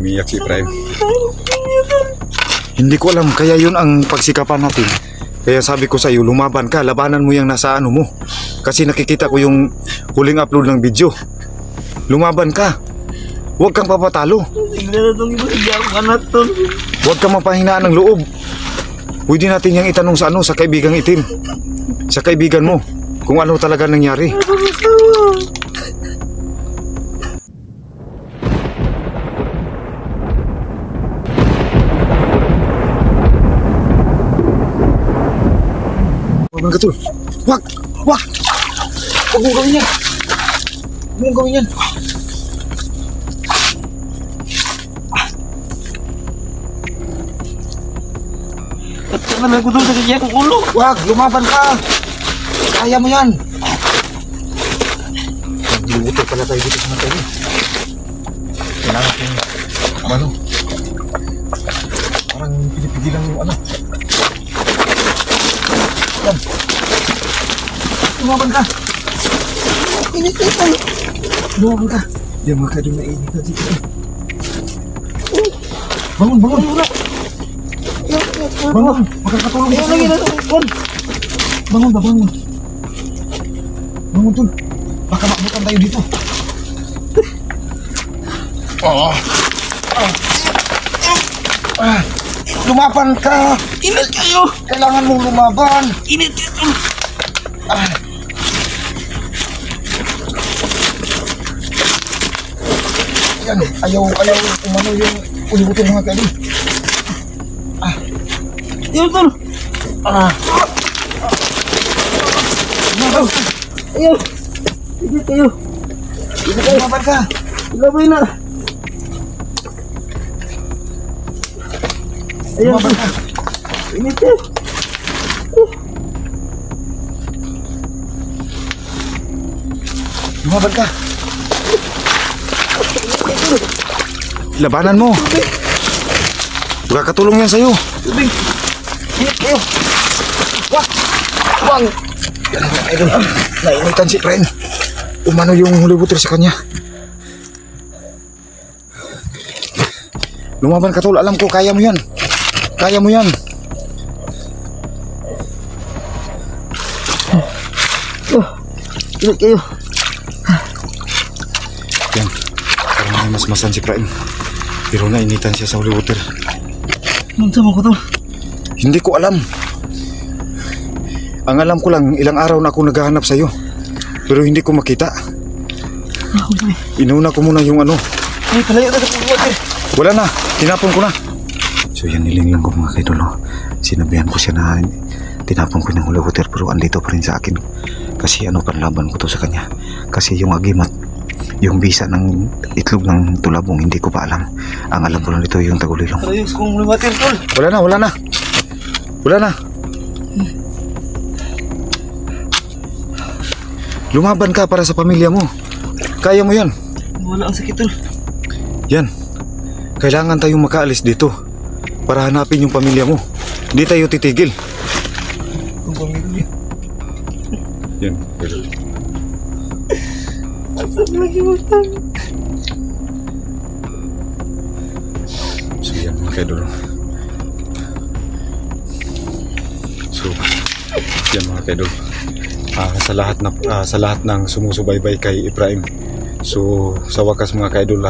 umiiyak si Efraim. Hindi ko alam, kaya yun ang pagsikapan natin. Kaya sabi ko sa iyo, lumaban ka, labanan mo yung nasa ano mo. Kasi nakikita ko yung huling upload ng video. Lumaban ka. Huwag kang papatalo. Huwag kang mapahinaan ng loob. Pwede natin yung itanong sa ano, sa kaibigang itim. Sa kaibigan mo, kung ano talaga nangyari. Huwag ka, Tol. Huwag! Huwag! Huwag mong gawin yan! Huwag mong gawin yan! Ba't ka na nagudol sa kanya kong ulo? Huwag! Lumaban ka! Kaya mo yan! Nagliwutol pala tayo dito sa mga tayo. Kailangan kong ano? Parang pinipigilan yung ano. Yan! Lumaban ka! Init ito! Lumaban ka! Yan mga kayo na init na dito. Bangun! Bangun! Bangun! Makakatulong ka sa'yo! Bangun ba? Bangun! Bangun, Tol! Baka makbutan tayo dito! Lumaban ka! Init kayo! Kailangan mong lumaban! Init ito! Yan, ayaw umano yung ulibutin mga kailan. Ayaw, Tol! Ayaw! Init kayo! Init kayo! Lumaban ka! Ilabay na! Ayaw! Lumaban ka! Init kayo! Lumaban ka! Labanan mo! Makakatulong yan sa'yo! Tubig! Init kayo! Wag! Wag! Yan mga idol! Nainitan si Efraim! Umano yung hulibutin sa kanya. Lumaban ka, Tol! Alam ko, kaya mo yan! Kaya mo yan! Init kayo! Yan. Parang may masmasan si Efraim. Pero nainitan siya sa hulibutin. Magsama ko, Tol. Hindi ko alam. Ang alam ko lang, ilang araw na ako naghahanap sa'yo. Pero hindi ko makita. Inuna ko muna yung ano. Ay, palayo na sa water. Wala na, tinapon ko na. So yan, nilinglang ko mga kaidolo. Sinabihan ko siya na tinapon ko ng water, pero andito pa rin sa akin. Kasi ano, panlaban ko to sa kanya. Kasi yung agimat, yung bisa ng itlog ng tulabong, hindi ko pa alam. Ang alam ko lang dito yung tagulilong. Ayos kong water, Tol. Wala na, wala na. Wala na. Lumaban ka para sa pamilya mo. Kaya mo yan. Wala ang sakit, Tol. Yan. Kailangan tayong makaalis dito para hanapin yung pamilya mo. Hindi tayo titigil. Kung pamilya. Yan. Asap lagi utang. So yan mga kaidolo. So yan mga kaidolo. Sa lahat ng sumusubaybay kay Efraim. So sa wakas mga kaidol,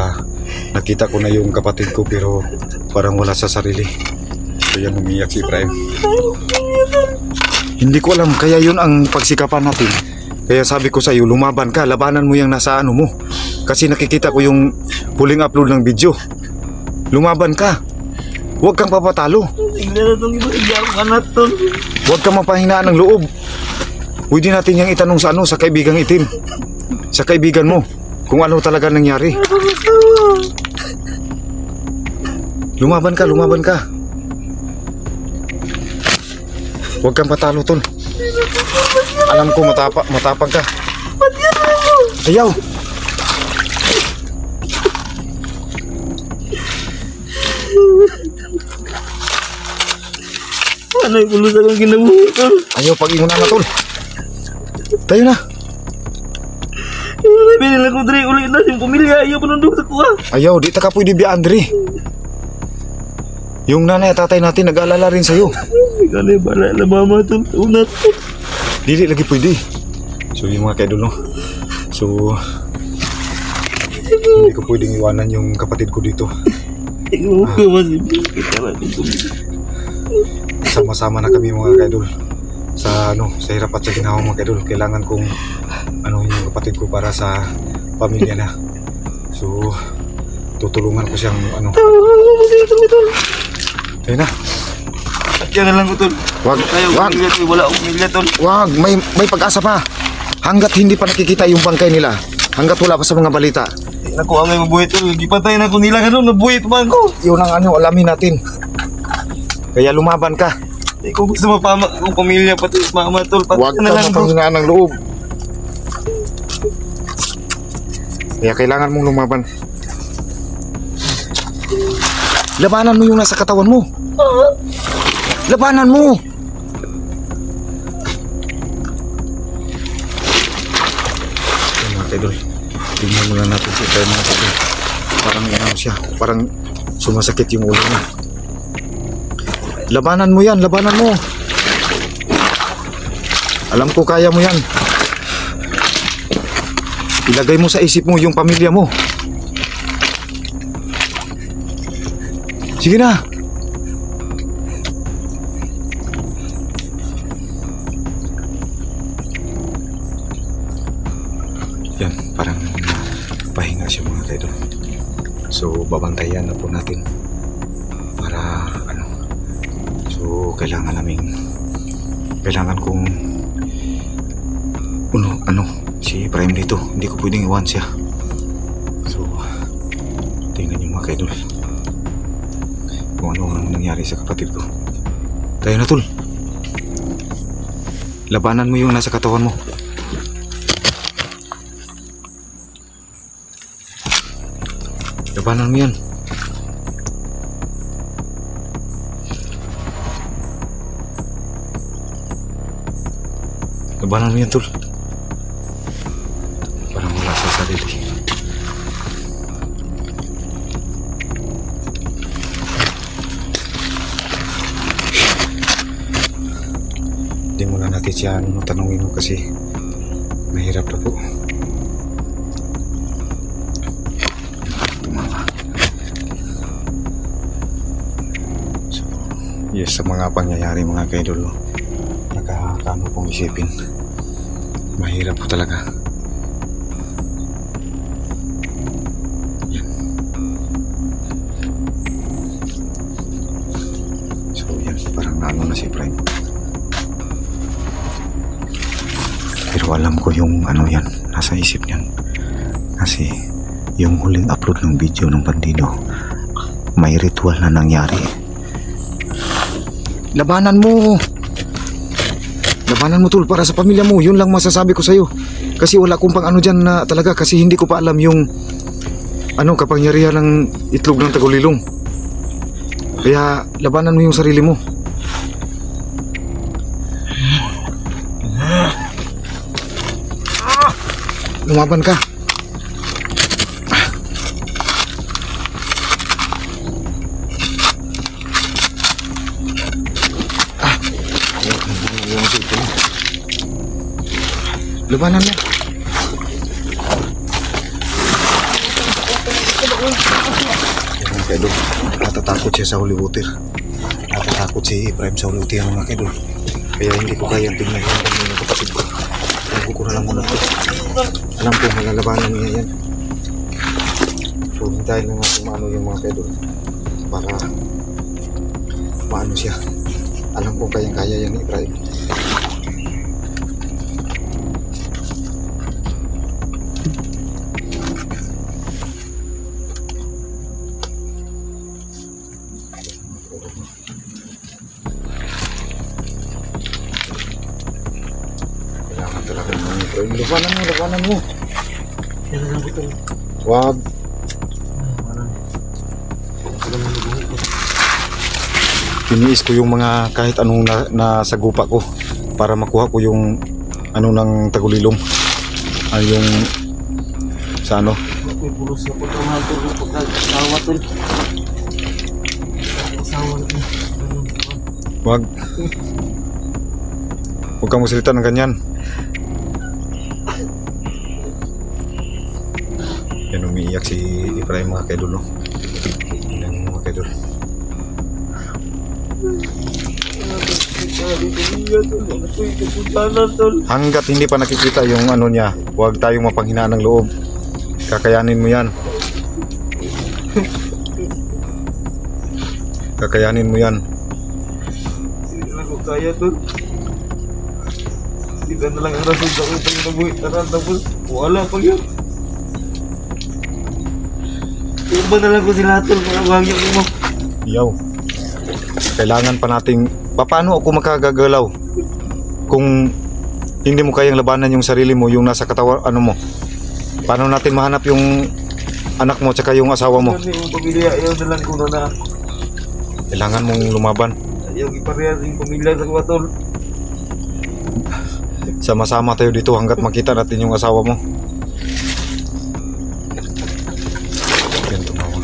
nakita ko na yung kapatid ko pero parang wala sa sarili. So yan, umiyak si Efraim. Hindi ko alam, kaya yun ang pagsikapan natin. Kaya sabi ko sa iyo, lumaban ka, labanan mo yung nasa ano mo. Kasi nakikita ko yung huling upload ng video. Lumaban ka. Huwag kang papatalo. Tingnan na itong iba akong anak, Tol. Huwag kang mapahinaan ng loob. Pwede natin yung itanong sa ano, sa kaibigang itim. Sa kaibigan mo, kung ano talaga nangyari. Lumaban ka, lumaban ka. Huwag kang patalo, Tol. Alam ko matapang ka. Ayaw. Ano yung ulo sa kong ginabuhi, Tol? Ayaw, pag-ingunan na, Tol. Tayo na. Wala sabi nila ko diri uli na yung pamilya ayaw pa nandun sa kuha. Ayaw, di ta ka pwede biyaan diri. Yung nanay at tatay natin nag-aalala rin sa'yo. Kani bala na mama tol. Unat. Dili lagi pwede. So yung mga kaidol, no? So hindi ko pwedeng iwanan yung kapatid ko dito. Ikaw ko masih kita lang kung Sama-sama na kami mga kaidol sa sa hirap at sa ginawa mga kaidol. Kailangan kong yung kapatid ko para sa pamilya na. So tutulungan ko siyang Ayun na. Yan na lang ko tol. Wag, wag. Wala akong pamilya tol. Wag, may pag-asa pa. Hanggat hindi pa nakikita yung bangkay nila. Hanggat wala pa sa mga balita. Naku, may mabuhay tol. Gipatay na ko nila ganun. Nabuhay pa man ko. Yun ang alamin natin. Kaya lumaban ka. Hindi ko gusto mapamak akong pamilya pati mama tol. Huwag ka mapanghinaan ng loob. Kaya kailangan mong lumaban. Labanan mo yung nasa katawan mo. Labanan mo. Ayan mga kaidol, tingnan muna natin si Tay mga kaidol. Parang siya, parang sumasakit yung ulo niya. Labanan mo yan, labanan mo. Alam ko kaya mo yan. Ilagay mo sa isip mo yung pamilya mo. Sige na. Yan, parang pahinga siya mga kaidol. So babantayan na po natin para so kailangan kong si Prime dito. Hindi ko pwedeng iwan siya. So tingnan niyo mga kaidol kung ano ang nangyari sa kapatid ko. Tayo na tol. Labanan mo yung nasa katawan mo. Labanan mo yan. Labanan mo yan tol. Parang wala sa sarili. Hindi muna natin siya tanungin mo kasi mahirap na po. So, yes, sa mga pangyayari mga kaidol, nakakano pong isipin. Mahirap po talaga. Yan. So yan, parang naano na si Prime. Pero alam ko yung yan, nasa isip niyan. Kasi yung huling upload ng video ng Bandido, may ritual na nangyari. Labanan mo! Labanan mo tol para sa pamilya mo. Yun lang masasabi ko sa'yo. Kasi wala akong pang dyan na talaga. Kasi hindi ko pa alam yung kapangyarihan ng itlog ng tagulilong. Kaya labanan mo yung sarili mo. Lumaban ka. Labanan mo. Mga kaidol, natatakot siya sa holy water. Natatakot si Prime sa holy water mga kaidol. Kaya hindi ko kayang tingnan yung kapatid ko. Tago ko na lang muna ito. Alam ko malalabanan niya yan. So hintayin na natin yung mga kaidol para maano siya. Alam ko kayang kaya yan ni Prime. Labanan mo. Wag. Tiniis ko yung mga kahit anong nasagupa ko para makuha ko yung ng tagulilong. Yung Sa ano? Ako'y pulos na po itong hantol ng pagkasawa tol. Asawa na po. Wag. Huwag kang magsalita ng ganyan. Yan, umiiyak si Efraim mga kaidol, no? Yan mga kaidol. Hanggat hindi pa nakikita yung ano niya, huwag tayong mapanghinaan ng loob. Kakayanin mo yan. Kakayanin mo yan. Hindi na ko kaya tol. Hindi ka na lang ang rason sa utang na buhay. Tapos wala pa yun. Iba na lang ko sila tol. Mga bagyo mo. Yaw. Kailangan pa nating, paano ako makagagalaw kung hindi mo kayang labanan yung sarili mo, yung nasa katawan ano mo? Paano natin mahanap yung anak mo tsaka yung asawa mo? Ano yung pamilya, ayaw na lang ko na. Kailangan mong lumaban. Ayaw iparehas yung pamilya sa kuwatol. Sama-sama tayo dito hanggat makita natin yung asawa mo. Yan, tumawa.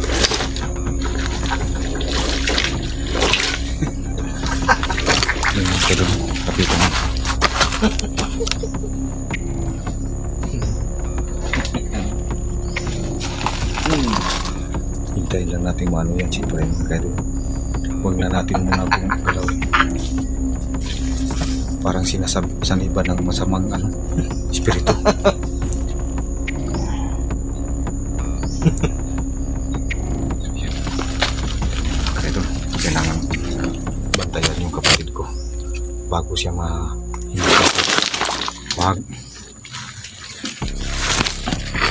Yan, kaya kapitan mo. Hintayin lang natin maano yan, siyempre kaya huwag na natin muna kung galawin. Parang saniba ng masamang ano, espiritu. Kaya doon, kailangan bantayan yung kapatid ko bago siya wag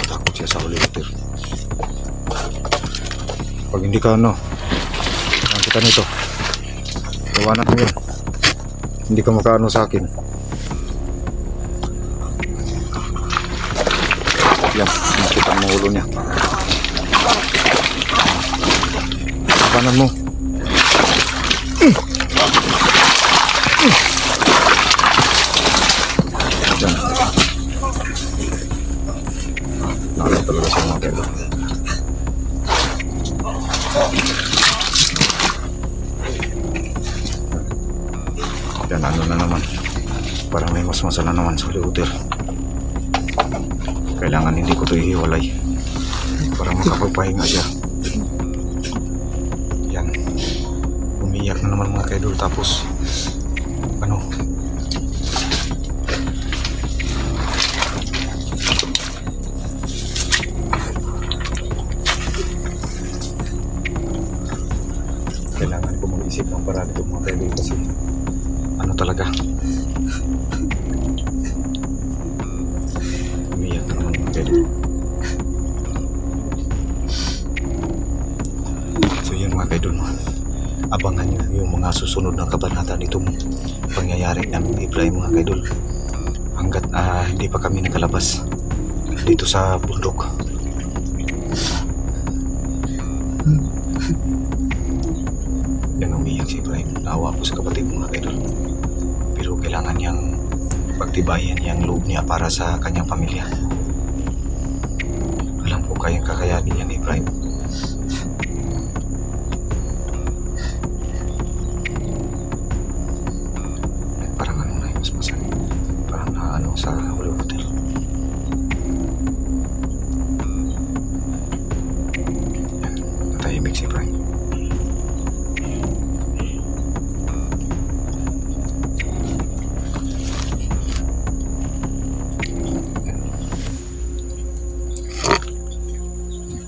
takot siya sa ulitin. Pag hindi ka ano, ang kita nito, tawanan mo yun. Hindi ka makaano sa akin. Yan, nakita mo ulo niya. Tawanan mo. Yan. Nakala talaga siya mga kaya. Yan, ano na naman, parang may mas masala naman sa uliuter. Kailangan hindi ko ito ihiwalay para makapagpahinga siya. Yan, umiiyak na naman mga kaidol. Tapos ano, kailangan ko mag-isip ng paraan ito mga kaidol kasi ano talaga, umiyak na naman mga kaidol. So yun mga kaidol, abangan nyo yung mga susunod na kabanata nitong pangyayari namin ni Efraim mga kaidol, hanggat hindi pa kami nakalabas dito sa bundok. Yan, umiyak si Efraim. Naawa ko sa kapatid mga kaidol, pero kailangan niyang pagtibayan yung loob niya para sa kanyang pamilya. Alam ko kayang kakayanin niya ni Efraim. Parang ano na yung mas masali, parang naano sa Hulu Hotel. Yan, natahimik si Efraim.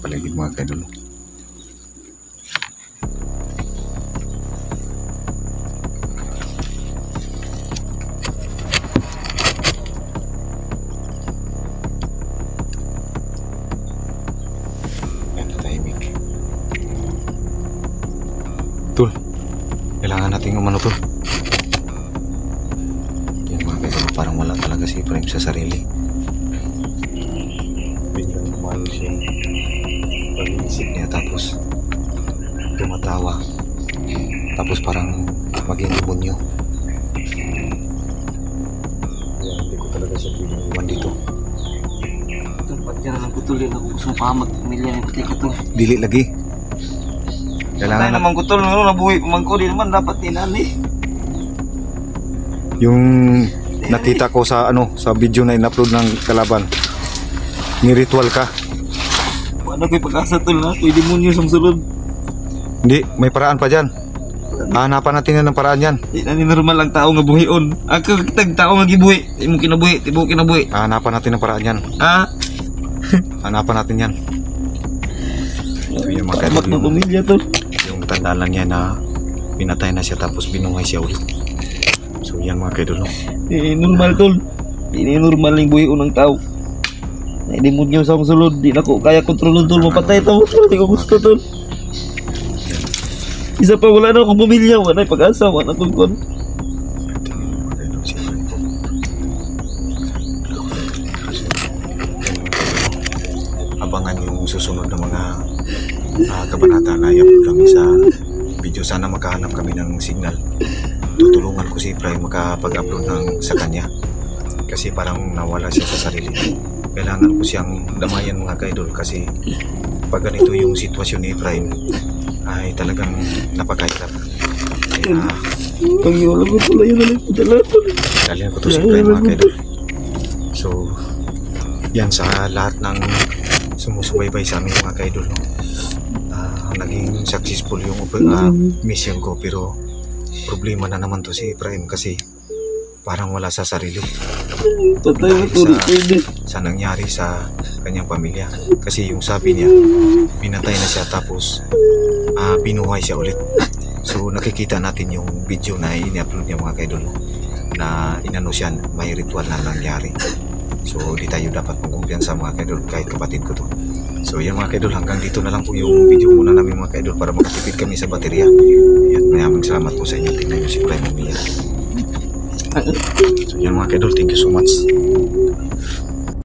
Paligid mga kaidol. Yan, tahimik. Tul, kailangan natin umano tol. Yan mga kaidol, parang wala talaga si Efraim sa sarili. Biglang umayos yung pag-iisip niya, tapos tumatawa, tapos parang maging demonyo. Kaya hindi ko talaga siya pinaiwan dito. Dapat yan lang putulin ako gusto pahamak pamilya ni pati ko to. Dili lagi. Kailangan Kailangan naman ko tol, no, nabuhi pamangko di naman dapat tinani. yung nakita ko sa sa video na in-upload ng kalaban. Ni ritual ka. Paano ko'y pag-asa tol na? Ko'y demonyo sa sulod. Hindi, may paraan pa dyan. Hanapan natin yan ng paraan yan. Di na ni normal ang tao nga buhion. Ako kitag tao nga gibuhi. Di mo kinabuhi, tibo kinabuhi. Hanapan natin ng paraan yan. Ha? Hanapan natin yan. So yung mga Pahamak ng pamilya tol. yung tanda lang yan na pinatay na siya tapos binungay siya ulit. So yan mga kaidol, no? Di normal tol. Di normal yung buhion ng tao. Ay demonyo sa akong sulod. Di na ko kaya kontrolon tol. Mapatay tao tol. Di ko gusto tol. Isa pa wala na akong pamilya. Wala na pag-asa. Wala na tol kon. Abangan yung susunod na mga kabanata na i-upload kami sa video. Sana makahanap kami ng signal. Tutulungan ko si Efraim makapag-upload sa kanya kasi parang nawala siya sa sarili. Kailangan ko siyang damayan mga kaidol kasi pag ganito yung sitwasyon ni Efraim ay talagang napakahirap. Kaya Pag-iwala ko tol. Ayun na lang po dala tol. dalhin ko to si Efraim mga kaidol. So yan sa lahat ng sumusubaybay sa amin mga kaidol, no? Naging successful yung mission ko pero problema na naman to si Efraim kasi parang wala sa sarili Patay na tol. Pwede. sa nangyari sa kanyang pamilya kasi yung sabi niya pinatay na siya tapos binuhay siya ulit. So nakikita natin yung video na ini-upload niya mga kaidol, no? Na inano siya, may ritual na nangyari. So di tayo dapat magkumpiyansa mga kaidol kahit kapatid ko to. So yan mga kaidol, hanggang dito na lang po yung video muna namin mga kaidol para makatipid kami sa baterya. Yan, maraming salamat po sa inyo. Tingnan nyo si Efraim umiyak. So yan mga kaidol, thank you so much.